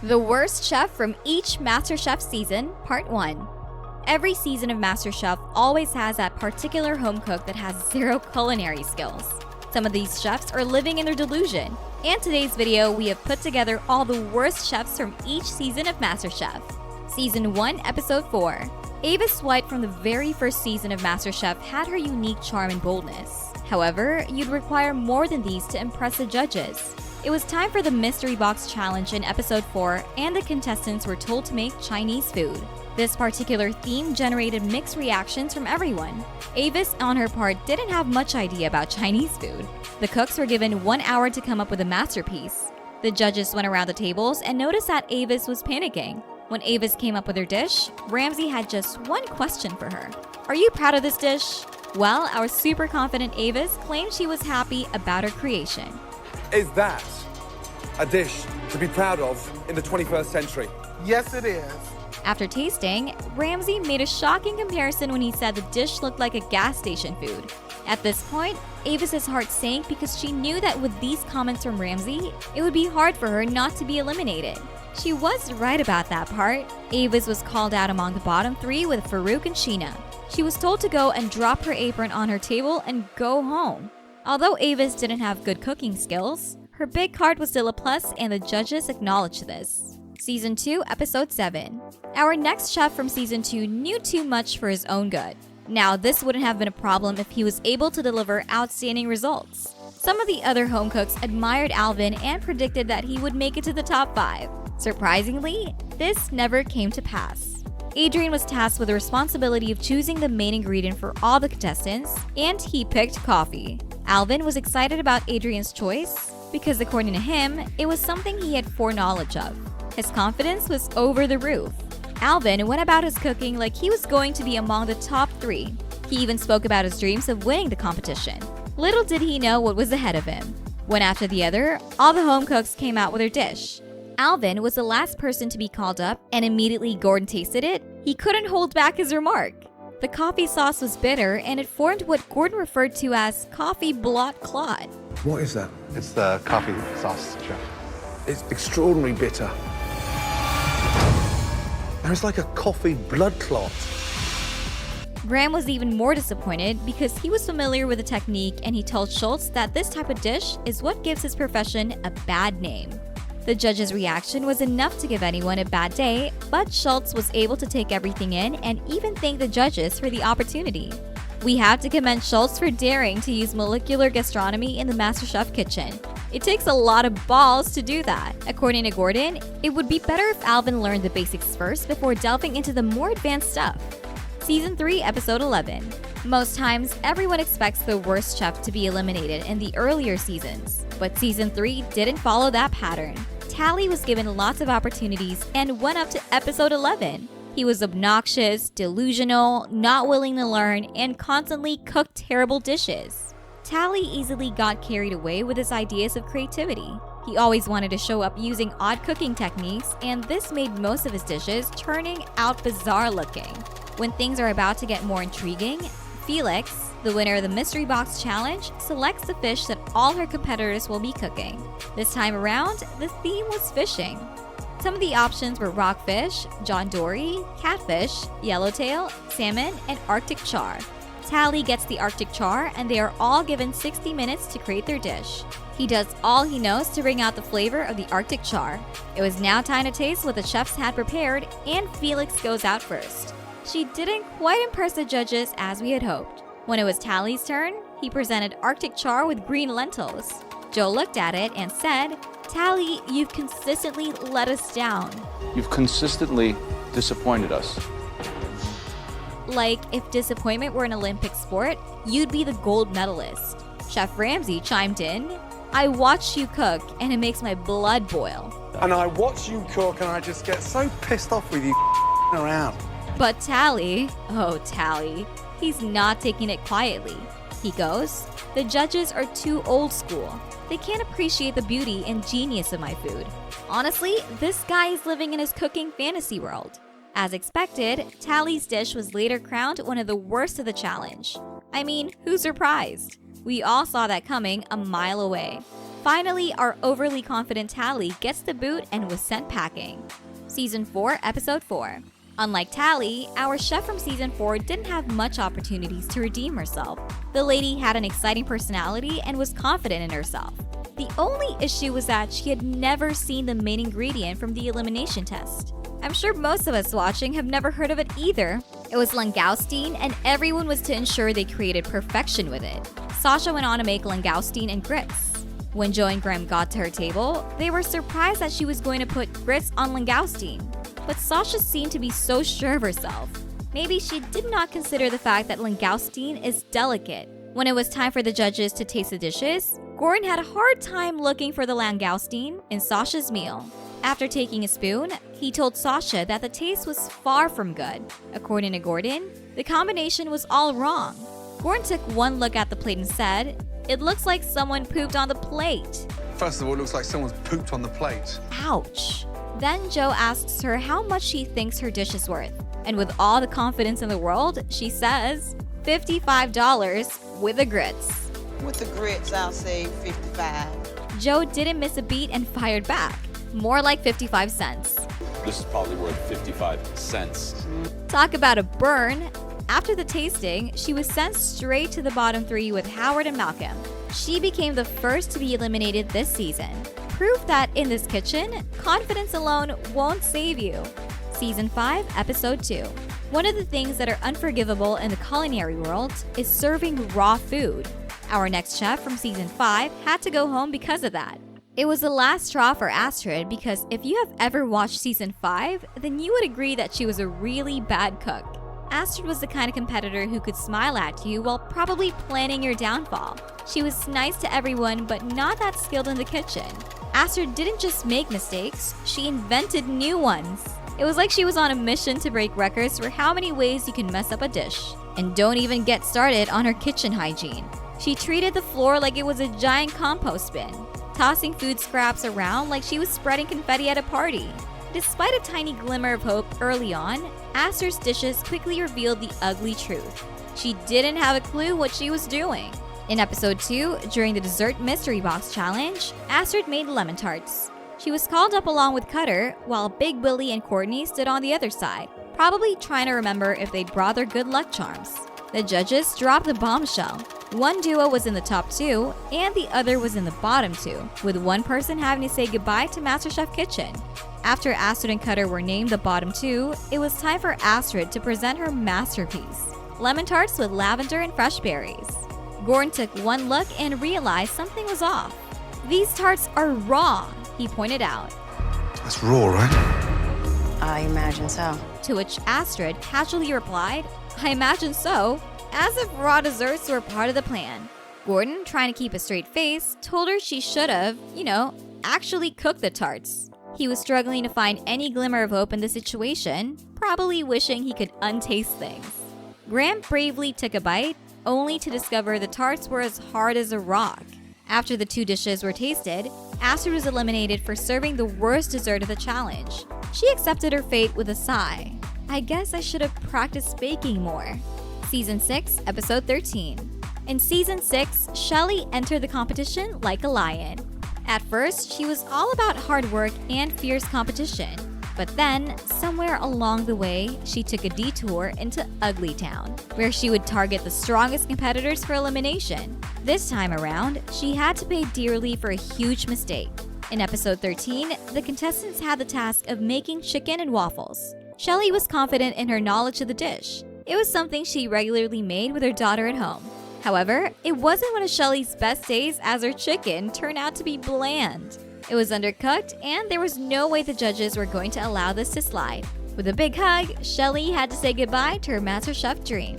The worst chef from each MasterChef season, Part 1. Every season of MasterChef always has that particular home cook that has zero culinary skills. Some of these chefs are living in their delusion. In today's video, we have put together all the worst chefs from each season of MasterChef. Season 1, Episode 4. Avis White from the very first season of MasterChef had her unique charm and boldness. However, you'd require more than these to impress the judges. It was time for the Mystery Box Challenge in Episode 4, and the contestants were told to make Chinese food. This particular theme generated mixed reactions from everyone. Avis, on her part, didn't have much idea about Chinese food. The cooks were given 1 hour to come up with a masterpiece. The judges went around the tables and noticed that Avis was panicking. When Avis came up with her dish, Ramsay had just one question for her. "Are you proud of this dish?" Well, our super confident Avis claimed she was happy about her creation. Is that a dish to be proud of in the 21st century? Yes, it is. After tasting, Ramsay made a shocking comparison when he said the dish looked like a gas station food. At this point, Avis's heart sank because she knew that with these comments from Ramsay, it would be hard for her not to be eliminated. She was right about that part. Avis was called out among the bottom 3 with Farouk and Sheena. She was told to go and drop her apron on her table and go home. Although Avis didn't have good cooking skills, her big heart was still a plus, and the judges acknowledged this. Season 2, Episode 7. Our next chef from Season 2 knew too much for his own good. Now, this wouldn't have been a problem if he was able to deliver outstanding results. Some of the other home cooks admired Alvin and predicted that he would make it to the top 5. Surprisingly, this never came to pass. Adrian was tasked with the responsibility of choosing the main ingredient for all the contestants, and he picked coffee. Alvin was excited about Adrian's choice because, according to him, it was something he had foreknowledge of. His confidence was over the roof. Alvin went about his cooking like he was going to be among the top 3. He even spoke about his dreams of winning the competition. Little did he know what was ahead of him. One after the other, all the home cooks came out with their dish. Alvin was the last person to be called up, and immediately Gordon tasted it. He couldn't hold back his remark. The coffee sauce was bitter, and it formed what Gordon referred to as coffee blot clot. What is that? It's the coffee sauce, Chef. It's extraordinarily bitter. There's like a coffee blood clot. Graham was even more disappointed because he was familiar with the technique, and he told Schultz that this type of dish is what gives his profession a bad name. The judge's reaction was enough to give anyone a bad day, but Schultz was able to take everything in and even thank the judges for the opportunity. We have to commend Schultz for daring to use molecular gastronomy in the MasterChef kitchen. It takes a lot of balls to do that. According to Gordon, it would be better if Alvin learned the basics first before delving into the more advanced stuff. Season 3, Episode 11. Most times, everyone expects the worst chef to be eliminated in the earlier seasons, but Season 3 didn't follow that pattern. Tally was given lots of opportunities and went up to Episode 11. He was obnoxious, delusional, not willing to learn, and constantly cooked terrible dishes. Tally easily got carried away with his ideas of creativity. He always wanted to show up using odd cooking techniques, and this made most of his dishes turning out bizarre looking. When things are about to get more intriguing, Felix, the winner of the Mystery Box Challenge, selects the fish that all her competitors will be cooking. This time around, the theme was fishing. Some of the options were rockfish, John Dory, catfish, yellowtail, salmon, and Arctic char. Tally gets the Arctic char, and they are all given 60 minutes to create their dish. He does all he knows to bring out the flavor of the Arctic char. It was now time to taste what the chefs had prepared, and Felix goes out first. She didn't quite impress the judges as we had hoped. When it was Tally's turn, he presented Arctic char with green lentils. Joe looked at it and said, "Tally, you've consistently let us down." You've consistently disappointed us. Like, if disappointment were an Olympic sport, you'd be the gold medalist. Chef Ramsay chimed in, "I watch you cook, and it makes my blood boil." And I watch you cook and I just get so pissed off with you around. But Tally, oh Tally, he's not taking it quietly. He goes, "The judges are too old school. They can't appreciate the beauty and genius of my food. Honestly, this guy is living in his cooking fantasy world." As expected, Tally's dish was later crowned one of the worst of the challenge. I mean, who's surprised? We all saw that coming a mile away. Finally, our overly confident Tally gets the boot and was sent packing. Season 4, Episode 4. Unlike Tally, our chef from Season 4 didn't have much opportunities to redeem herself. The lady had an exciting personality and was confident in herself. The only issue was that she had never seen the main ingredient from the elimination test. I'm sure most of us watching have never heard of it either. It was langoustine, and everyone was to ensure they created perfection with it. Sasha went on to make langoustine and grits. When Joe and Graham got to her table, they were surprised that she was going to put grits on langoustine. But Sasha seemed to be so sure of herself. Maybe she did not consider the fact that langoustine is delicate. When it was time for the judges to taste the dishes, Gordon had a hard time looking for the langoustine in Sasha's meal. After taking a spoon, he told Sasha that the taste was far from good. According to Gordon, the combination was all wrong. Gordon took one look at the plate and said, "It looks like someone pooped on the plate." First of all, it looks like someone's pooped on the plate. Ouch. Then Joe asks her how much she thinks her dish is worth. And with all the confidence in the world, she says, $55 with the grits. With the grits, I'll say 55. Joe didn't miss a beat and fired back. More like 55 cents. This is probably worth 55 cents. Talk about a burn. After the tasting, she was sent straight to the bottom 3 with Howard and Malcolm. She became the first to be eliminated this season. Proof that in this kitchen, confidence alone won't save you. Season 5, Episode 2. One of the things that are unforgivable in the culinary world is serving raw food. Our next chef from Season 5 had to go home because of that. It was the last straw for Astrid because if you have ever watched Season 5, then you would agree that she was a really bad cook. Astrid was the kind of competitor who could smile at you while probably planning your downfall. She was nice to everyone but not that skilled in the kitchen. Astrid didn't just make mistakes, she invented new ones. It was like she was on a mission to break records for how many ways you can mess up a dish. And don't even get started on her kitchen hygiene. She treated the floor like it was a giant compost bin, tossing food scraps around like she was spreading confetti at a party. Despite a tiny glimmer of hope early on, Astrid's dishes quickly revealed the ugly truth. She didn't have a clue what she was doing. In Episode 2, during the Dessert Mystery Box Challenge, Astrid made lemon tarts. She was called up along with Cutter, while Big Willie and Courtney stood on the other side, probably trying to remember if they'd brought their good luck charms. The judges dropped the bombshell. One duo was in the top 2, and the other was in the bottom 2, with one person having to say goodbye to MasterChef Kitchen. After Astrid and Cutter were named the bottom 2, it was time for Astrid to present her masterpiece, lemon tarts with lavender and fresh berries. Gordon took one look and realized something was off. "These tarts are raw," he pointed out. That's raw, right? I imagine so. To which Astrid casually replied, "I imagine so," as if raw desserts were part of the plan. Gordon, trying to keep a straight face, told her she should have, actually cooked the tarts. He was struggling to find any glimmer of hope in the situation, probably wishing he could untaste things. Graham bravely took a bite, only to discover the tarts were as hard as a rock. After the 2 dishes were tasted, Astrid was eliminated for serving the worst dessert of the challenge. She accepted her fate with a sigh. "I guess I should have practiced baking more." Season 6, Episode 13. In Season 6, Shelley entered the competition like a lion. At first, she was all about hard work and fierce competition. But then, somewhere along the way, she took a detour into Ugly Town, where she would target the strongest competitors for elimination. This time around, she had to pay dearly for a huge mistake. In Episode 13, the contestants had the task of making chicken and waffles. Shelley was confident in her knowledge of the dish. It was something she regularly made with her daughter at home. However, it wasn't one of Shelley's best days as her chicken turned out to be bland. It was undercooked, and there was no way the judges were going to allow this to slide. With a big hug, Shelley had to say goodbye to her MasterChef dream.